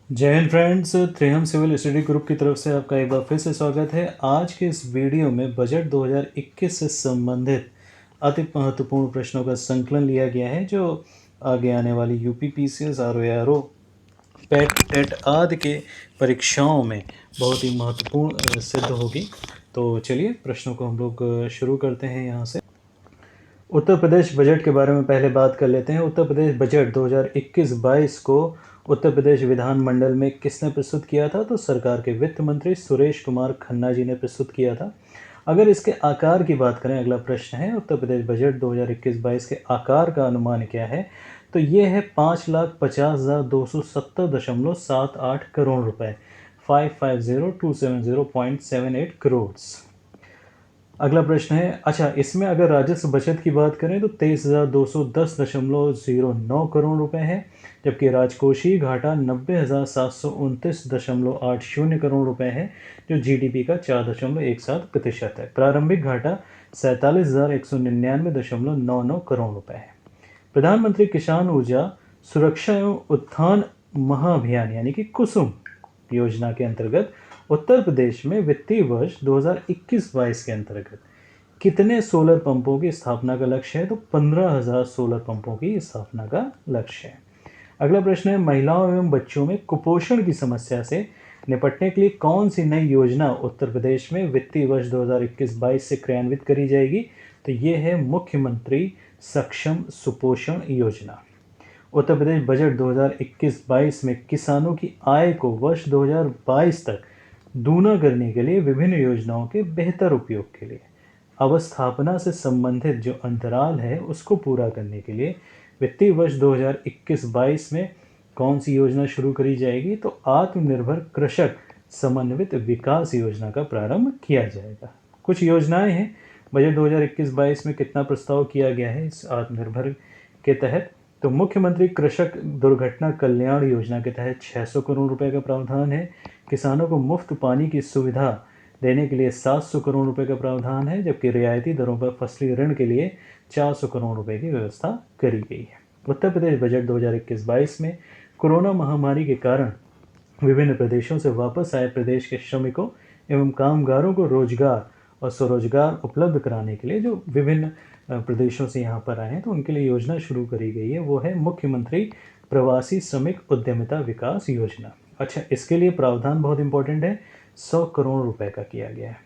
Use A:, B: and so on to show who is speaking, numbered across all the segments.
A: जय Hind friends, Triham civil study group की तरफ से आपका एक बार फिर से स्वागत है। आज के इस वीडियो में बजट 2021 से संबंधित अति महत्वपूर्ण प्रश्नों का संकलन लिया गया है, जो आगे आने वाली यूपी पीसीएस, आरओ, पेट, टेट आदि के परीक्षाओं में बहुत ही महत्वपूर्ण सिद्ध होगी। तो चलिए प्रश्नों को हम लोग शुरू करते हैं यहाँ से। उत्तर प्रदेश बजट के बारे में पहले बात कर लेते हैं। उत्तर प्रदेश बजट 2021-22 को उत्तर प्रदेश विधानमंडल में किसने प्रस्तुत किया था? तो सरकार के वित्त मंत्री सुरेश कुमार खन्ना जी ने प्रस्तुत किया था। अगर इसके आकार की बात करें, अगला प्रश्न है उत्तर प्रदेश बजट 2021-22 के आकार का अनुमान क्या है? तो ये है 5,50,270.78 करोड़ रुपए, 550,270.78 करोड़। अगला प्रश्न है, अच्छा इसमें अगर राजस्व बचत की बात करें तो 23,210.09 करोड़ रुपए है, जबकि राजकोषीय घाटा 90,729.80 करोड़ रुपए है, जो जीडीपी का 4.17% है। प्रारंभिक घाटा 47,199.99 करोड़ रुपए है। प्रधानमंत्री किसान ऊर्जा सुरक्षा एवं उत्थान महाअभियान यानी कि कुसुम योजना के अंतर्गत उत्तर प्रदेश में वित्तीय वर्ष 2021-22 के अंतर्गत कितने सोलर पंपों की स्थापना का लक्ष्य है? तो 15,000 सोलर पंपों की स्थापना का लक्ष्य है। अगला प्रश्न है, महिलाओं एवं बच्चों में कुपोषण की समस्या से निपटने के लिए कौन सी नई योजना उत्तर प्रदेश में वित्तीय वर्ष 2021-22 से क्रियान्वित करी जाएगी? तो ये है मुख्यमंत्री सक्षम सुपोषण योजना। उत्तर प्रदेश बजट 2021-22 में किसानों की आय को वर्ष 2022 तक दूना करने के लिए विभिन्न योजनाओं के बेहतर उपयोग के लिए अवस्थापना से संबंधित जो अंतराल है उसको पूरा करने के लिए वित्तीय वर्ष 2021-22 में कौन सी योजना शुरू करी जाएगी? तो आत्मनिर्भर कृषक समन्वित विकास योजना का प्रारंभ किया जाएगा। कुछ योजनाएं हैं बजट 2021-22 में कितना प्रस्ताव किया गया है इस आत्मनिर्भर के तहत? तो मुख्यमंत्री कृषक दुर्घटना कल्याण योजना के तहत 600 करोड़ रुपए का प्रावधान है। किसानों को मुफ्त पानी की सुविधा देने के लिए 700 करोड़ रुपए का प्रावधान है, जबकि रियायती दरों पर फसली ऋण के लिए 400 करोड़ रुपए की व्यवस्था करी गई है। उत्तर प्रदेश बजट 2021-22 में कोरोना महामारी के कारण विभिन्न प्रदेशों से वापस आए प्रदेश के श्रमिकों एवं कामगारों को रोजगार और स्वरोजगार उपलब्ध कराने के लिए जो विभिन्न प्रदेशों से यहाँ पर आए हैं तो उनके लिए योजना शुरू करी गई है, वो है मुख्यमंत्री प्रवासी श्रमिक उद्यमिता विकास योजना। अच्छा, इसके लिए प्रावधान बहुत इंपॉर्टेंट है, 100 करोड़ रुपए का किया गया है।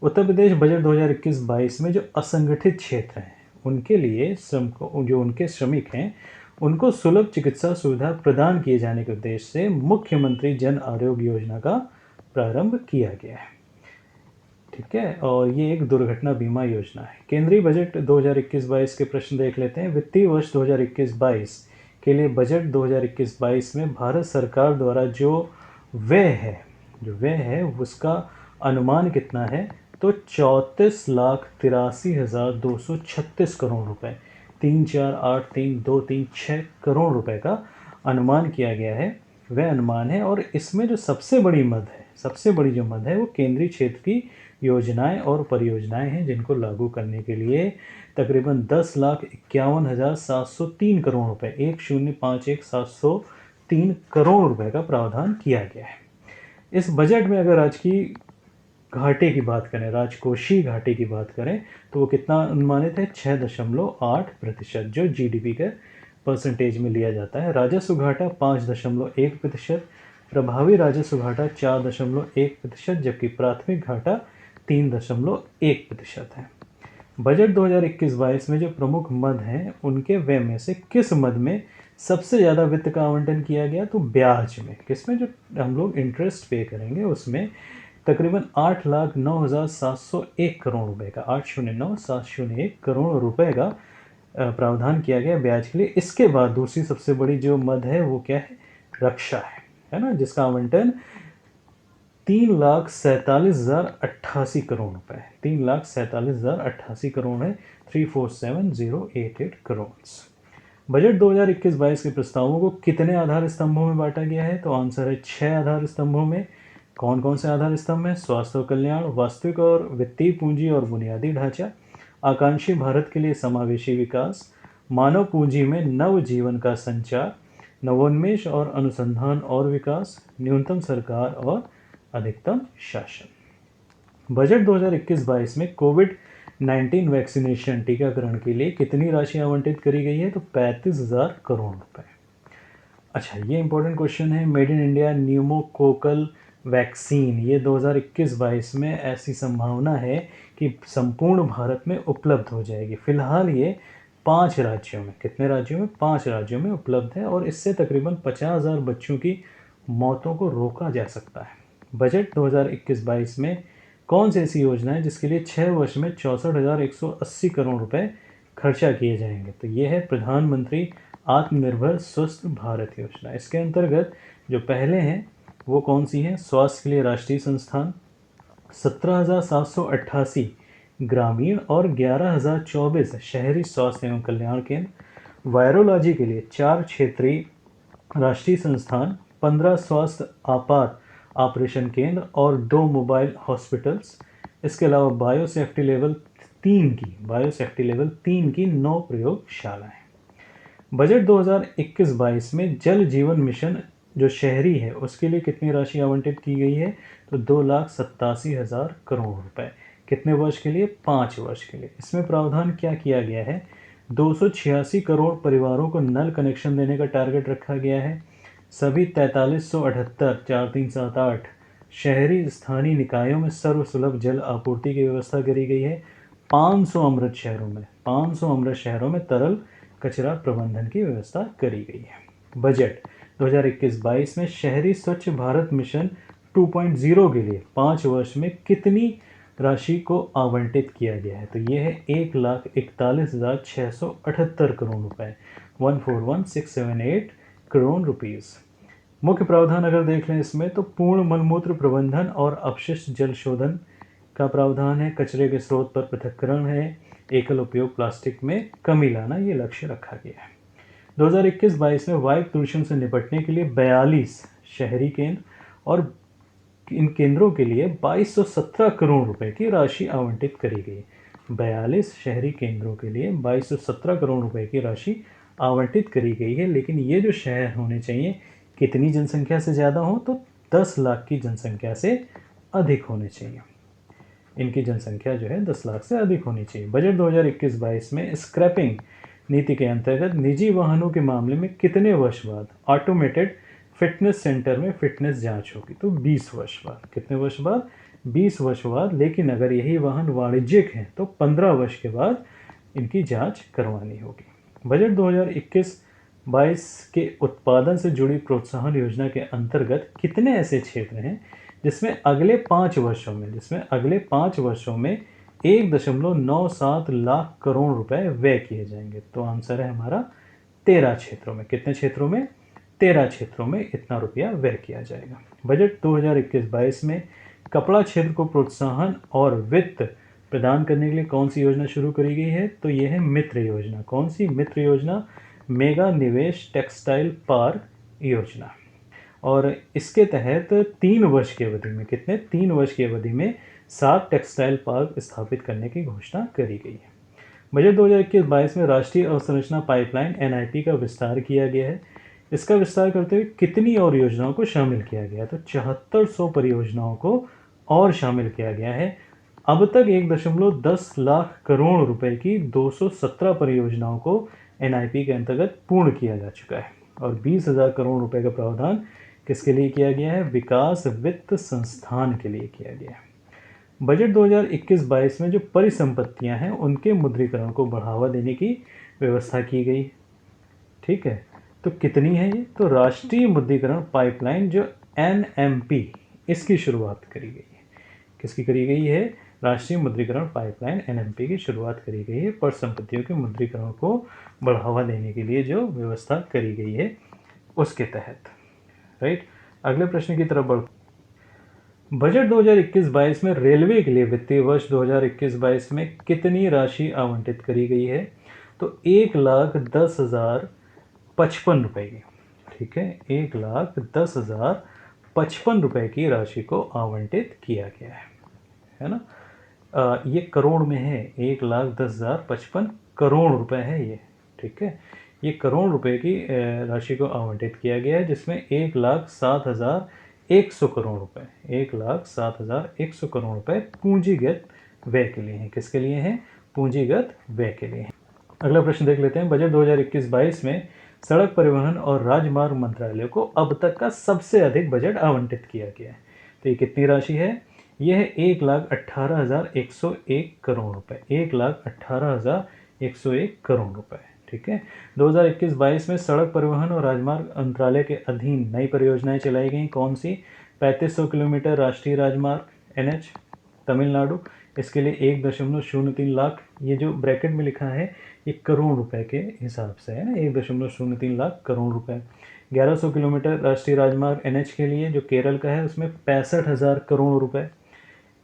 A: उत्तर प्रदेश बजट 2021-22 में जो असंगठित क्षेत्र हैं उनके लिए श्रमिकों जो उनके श्रमिक हैं उनको सुलभ चिकित्सा सुविधा प्रदान किए जाने के उद्देश्य से मुख्यमंत्री जन आरोग्य योजना का प्रारंभ किया गया है। ठीक है, और ये एक दुर्घटना बीमा योजना है। केंद्रीय बजट 2021-22 के प्रश्न देख लेते हैं। वित्तीय वर्ष 2021-22 के लिए बजट 2021-22 में भारत सरकार द्वारा जो व्यय है उसका अनुमान कितना है? तो 34,83,236 करोड़ रुपए, 348,3,236 करोड़ रुपए का अनुमान किया गया है, वह अनुमान है। और इसमें जो सबसे बड़ी मद है वो केंद्रीय क्षेत्र की योजनाएं और परियोजनाएं हैं, जिनको लागू करने के लिए तकरीबन 10,51,703 करोड़ रुपए, 1,05,1,703 करोड़ रुपए का प्रावधान किया गया है। इस बजट में अगर आज की घाटे की बात करें, राजकोषीय घाटे की बात करें, तो वो कितना अनुमानित है? 6.8%, जो जीडीपी के परसेंटेज में लिया जाता है। राजस्व घाटा 5.1%, प्रभावी राजस्व घाटा 4.1%, जबकि प्राथमिक घाटा 3.1% है। बजट 2021-22 में जो प्रमुख मद हैं उनके व्यय में से किस मद में सबसे ज़्यादा वित्त का आवंटन किया गया? तो ब्याज में। किसमें? जो हम लोग इंटरेस्ट पे करेंगे उसमें तकरीबन 8,09,701 करोड़ रुपए का, 809,701 करोड़ रुपए का प्रावधान किया गया ब्याज के लिए। इसके बाद दूसरी सबसे बड़ी जो मद है वो क्या है? रक्षा है ना, जिसका आवंटन 3,47,088 करोड़ रुपए, 3,47,088 करोड़ है, 3,47,088 करोड़। बजट 2021-22 के प्रस्तावों को कितने आधार स्तंभों में बांटा गया है? तो आंसर है 6 आधार स्तंभों में। कौन कौन से आधार स्तंभ हैं? स्वास्थ्य और कल्याण, वास्तविक और वित्तीय पूंजी और बुनियादी ढांचा, आकांक्षी भारत के लिए समावेशी विकास, मानव पूंजी में नव जीवन का संचार, नवोन्मेष और अनुसंधान और विकास, न्यूनतम सरकार और अधिकतम शासन। बजट 2021-22 में कोविड-19 वैक्सीनेशन टीकाकरण के लिए कितनी राशि आवंटित करी गई है? तो 35,000 करोड़ रुपए। अच्छा, ये इंपॉर्टेंट क्वेश्चन है। Made in India pneumococcal vaccine, ये 2021-22 में ऐसी संभावना है कि संपूर्ण भारत में उपलब्ध हो जाएगी। फिलहाल ये 5 राज्यों में, कितने राज्यों में? 5 राज्यों में उपलब्ध है और इससे तकरीबन 50,000 बच्चों की मौतों को रोका जा सकता है। बजट 2021-22 में कौन सी ऐसी योजना है जिसके लिए 6 वर्ष में 64,180 करोड़ रुपए खर्चा किए जाएंगे? तो ये है प्रधानमंत्री आत्मनिर्भर स्वस्थ भारत योजना। इसके अंतर्गत जो पहले हैं वो कौन सी है? स्वास्थ्य के लिए राष्ट्रीय संस्थान, 17,788 ग्रामीण और 11,024 शहरी स्वास्थ्य एवं कल्याण केंद्र। वायरोलॉजी के लिए 4 क्षेत्रीय राष्ट्रीय संस्थान, 15 स्वास्थ्य आपात ऑपरेशन केंद्र और 2 मोबाइल हॉस्पिटल्स। इसके अलावा बायोसेफ्टी लेवल 3 की 9 प्रयोगशालाएं। बजट 2021-22 में जल जीवन मिशन जो शहरी है उसके लिए कितनी राशि आवंटित की गई है? तो 2,87,000 करोड़ रुपए। कितने वर्ष के लिए? 5 वर्ष के लिए। इसमें प्रावधान क्या किया गया है? 286 करोड़ परिवारों को नल कनेक्शन देने का टारगेट रखा गया है। सभी 4378 4378 शहरी स्थानीय निकायों में सर्वसुलभ जल आपूर्ति की व्यवस्था करी गई है। 500 अमृत शहरों में तरल कचरा प्रबंधन की व्यवस्था करी गई है। बजट 2021-22 में शहरी स्वच्छ भारत मिशन 2.0 के लिए 5 वर्ष में कितनी राशि को आवंटित किया गया है? तो ये है 1,41,678 करोड़ रुपए, 141,678 करोड़ रुपीस। मुख्य प्रावधान अगर देख लें इसमें तो पूर्ण मलमूत्र प्रबंधन और अपशिष्ट जल शोधन का प्रावधान है, कचरे के स्रोत पर पृथक्करण है, एकल उपयोग प्लास्टिक में कमी लाना ये लक्ष्य रखा गया है। 2021-22 में वायु प्रदूषण से निपटने के लिए 42 शहरी केंद्र और इन केंद्रों के लिए 2217 करोड़ रुपए की राशि आवंटित करी गई। 42 शहरी केंद्रों के लिए 2217 करोड़ रुपए की राशि आवंटित करी गई है। लेकिन ये जो शहर होने चाहिए कितनी जनसंख्या से ज़्यादा हो? तो 10 लाख की जनसंख्या से अधिक होने चाहिए। इनकी जनसंख्या जो है 10 लाख से अधिक होनी चाहिए। बजट 2021-22 में स्क्रैपिंग नीति के अंतर्गत निजी वाहनों के मामले में कितने वर्ष बाद ऑटोमेटेड फिटनेस सेंटर में फिटनेस जांच होगी? तो 20 वर्ष बाद। कितने वर्ष बाद? 20 वर्ष बाद। लेकिन अगर यही वाहन वाणिज्यिक हैं तो 15 वर्ष के बाद इनकी जांच करवानी होगी। बजट 2021-22 के उत्पादन से जुड़ी प्रोत्साहन योजना के अंतर्गत कितने ऐसे क्षेत्र हैं जिसमें अगले 5 वर्षों में 1.97 लाख करोड़ रुपए व्यय किए जाएंगे? तो आंसर है हमारा 13 क्षेत्रों में। कितने क्षेत्रों में? 13 क्षेत्रों में इतना रुपया व्यय किया जाएगा। बजट 2021-22 में कपड़ा क्षेत्र को प्रोत्साहन और वित्त प्रदान करने के लिए कौन सी योजना शुरू करी गई है? तो यह है मित्र योजना। कौन सी मित्र योजना? मेगा निवेश टेक्सटाइल पार्क योजना। और इसके तहत 3 वर्ष की अवधि में, कितने? 3 वर्ष की अवधि में 7 टेक्सटाइल पार्क स्थापित करने की घोषणा करी गई है। बजट 2021-22 में राष्ट्रीय अवसंरचना पाइपलाइन NIP का विस्तार किया गया है। इसका विस्तार करते हुए कितनी और योजनाओं को शामिल किया गया? तो 7400 परियोजनाओं को और शामिल किया गया है। अब तक 1.10 लाख करोड़ रुपए की 217 परियोजनाओं को NIP के अंतर्गत पूर्ण किया जा चुका है और 20,000 करोड़ रुपए का प्रावधान किसके लिए किया गया है? विकास वित्त संस्थान के लिए किया गया है। बजट 2021-22 में जो परिसंपत्तियां हैं उनके मुद्रीकरण को बढ़ावा देने की व्यवस्था की गई। ठीक है, तो कितनी है ये? तो राष्ट्रीय मुद्रीकरण पाइपलाइन जो NMP, इसकी शुरुआत करी गई है। किसकी करी गई है? राष्ट्रीय मुद्रीकरण पाइपलाइन NMP की शुरुआत करी गई है। परिसंपत्तियों के मुद्रीकरण को बढ़ावा देने के लिए जो व्यवस्था करी गई है उसके तहत। राइट, अगले प्रश्न की तरफ बढ़। बजट 2021-22 में रेलवे के लिए वित्तीय वर्ष 2021-22 में कितनी राशि आवंटित करी गई है? तो 1,10,055 रुपए की। ठीक है, 1,10,055 रुपए की राशि को आवंटित किया गया है ना। ये करोड़ में है, 1,10,055 करोड़ रुपए है ये। ठीक है, ये करोड़ रुपए की राशि को आवंटित किया गया है, जिसमें 1,07,100 करोड़ रुपए 1,07,100 करोड़ रुपए पूंजीगत व्यय के लिए हैं। किसके लिए हैं? पूंजीगत व्यय के लिए हैं। अगला प्रश्न देख लेते हैं। बजट 2021-22 में सड़क परिवहन और राजमार्ग मंत्रालय को अब तक का सबसे अधिक बजट आवंटित किया गया है। तो ये कितनी राशि है? यह है 1,18,101 करोड़ रुपए 1,18,101 करोड़ रुपए। ठीक है। 2021-22 में सड़क परिवहन और राजमार्ग मंत्रालय के अधीन नई परियोजनाएं चलाई गई। कौन सी? 3500 किलोमीटर राष्ट्रीय राजमार्ग NH तमिलनाडु, इसके लिए 1.03 लाख, ये जो ब्रैकेट में लिखा है ये करोड़ रुपए के हिसाब से है ना, 1.03 लाख करोड़ रुपए। 1100 किलोमीटर राष्ट्रीय राजमार्ग NH के लिए जो केरल का है उसमें 65,000 करोड़ रुपए।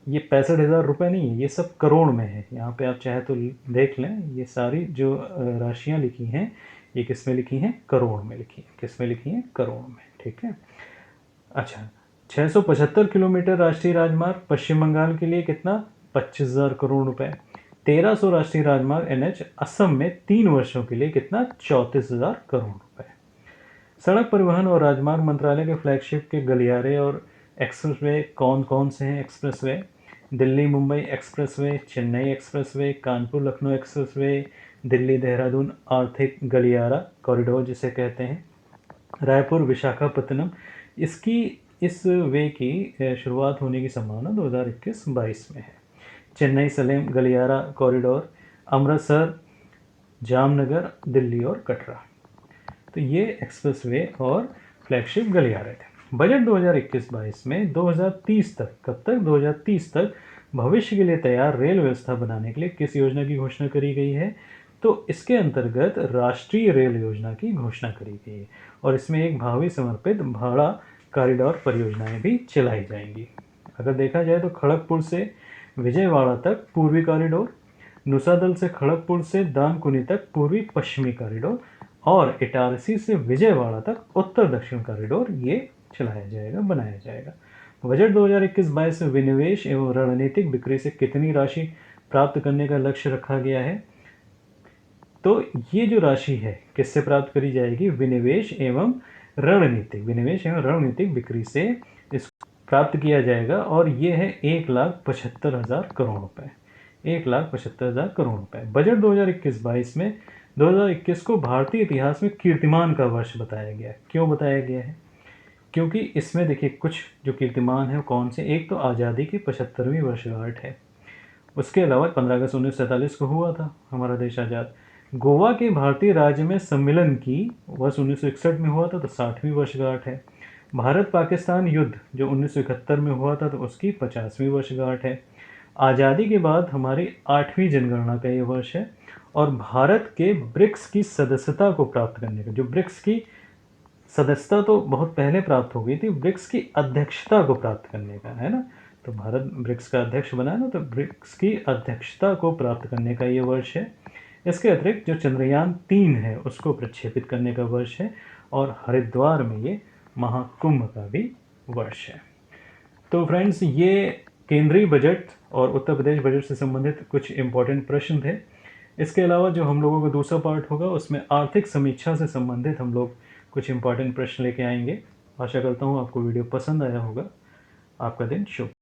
A: ये 65,000 रुपये नहीं है, ये सब करोड़ में है। यहाँ पे आप चाहे तो देख लें, ये सारी जो राशियाँ लिखी हैं ये किस में लिखी हैं? करोड़ में लिखी हैं। किस में लिखी हैं? करोड़ में। ठीक है। अच्छा, 675 किलोमीटर राष्ट्रीय राजमार्ग पश्चिम बंगाल के लिए कितना? 25,000 करोड़ रुपए। 1300 राष्ट्रीय राजमार्ग NH असम में 3 वर्षों के लिए कितना? 34,000 करोड़ रुपए। सड़क परिवहन और राजमार्ग मंत्रालय के फ्लैगशिप के गलियारे और एक्सप्रेसवे कौन कौन से हैं? Expressway Delhi Mumbai expressway, Chennai expressway, Kanpur Lucknow expressway, Delhi Dehradun आर्थिक गलियारा कॉरिडोर जिसे कहते हैं, रायपुर विशाखापत्तनम। इसकी इस वे की शुरुआत होने की संभावना 2021-22 में है। चेन्नई सलेम गलियारा कॉरिडोर, अमृतसर, जामनगर, दिल्ली और कटरा। तो ये एक्सप्रेसवे और फ्लैगशिप गलियारे थे। बजट 2021-22 में 2030 तक, कब तक? 2030 तक भविष्य के लिए तैयार रेल व्यवस्था बनाने के लिए किस योजना की घोषणा करी गई है? तो इसके अंतर्गत राष्ट्रीय रेल योजना की घोषणा करी गई है और इसमें एक भावी समर्पित भाड़ा कॉरिडोर परियोजनाएं भी चलाई जाएंगी। अगर देखा जाए तो खड़गपुर से विजयवाड़ा तक पूर्वी कॉरिडोर, नुसादल से खड़गपुर से दानकुनी तक पूर्वी पश्चिमी कॉरिडोर और इटारसी से विजयवाड़ा तक उत्तर दक्षिण कॉरिडोर ये चलाया जाएगा, बनाया जाएगा। बजट 2021-22 में विनिवेश एवं रणनीतिक बिक्री से कितनी राशि प्राप्त करने का लक्ष्य रखा गया है? तो ये जो राशि है किससे प्राप्त करी जाएगी? विनिवेश एवं रणनीतिक बिक्री से इसको प्राप्त किया जाएगा और ये है 1,75,000 करोड़ रुपए 1,75,000 करोड़ रुपए। बजट 2021-22 में 2021 को भारतीय इतिहास में कीर्तिमान का वर्ष बताया गया है। क्यों बताया गया है? क्योंकि इसमें देखिए कुछ जो कीर्तिमान है वो कौन से? एक तो आज़ादी की 75वीं वर्षगांठ है, उसके अलावा 15 अगस्त 1947 को हुआ था हमारा देश आज़ाद। गोवा के भारतीय राज्य में सम्मेलन की वर्ष 1961 में हुआ था तो 60वीं वर्षगांठ है। भारत पाकिस्तान युद्ध जो 1971 में हुआ था तो उसकी 50वीं वर्षगांठ है। आज़ादी के बाद हमारी 8वीं जनगणना का ये वर्ष है और भारत के ब्रिक्स की सदस्यता को प्राप्त करने का, जो ब्रिक्स की सदस्यता तो बहुत पहले प्राप्त हो गई थी, ब्रिक्स की अध्यक्षता को प्राप्त करने का है ना, तो भारत ब्रिक्स का अध्यक्ष बना है ना, तो ब्रिक्स की अध्यक्षता को प्राप्त करने का ये वर्ष है। इसके अतिरिक्त जो चंद्रयान-3 है उसको प्रक्षेपित करने का वर्ष है और हरिद्वार में ये महाकुंभ का भी वर्ष है। तो फ्रेंड्स, ये केंद्रीय बजट और उत्तर प्रदेश बजट से संबंधित कुछ इम्पोर्टेंट प्रश्न थे। इसके अलावा जो हम लोगों का दूसरा पार्ट होगा उसमें आर्थिक समीक्षा से संबंधित हम लोग कुछ इम्पोर्टेंट प्रश्न लेके आएंगे। आशा करता हूँ आपको वीडियो पसंद आया होगा। आपका दिन शुभ हो।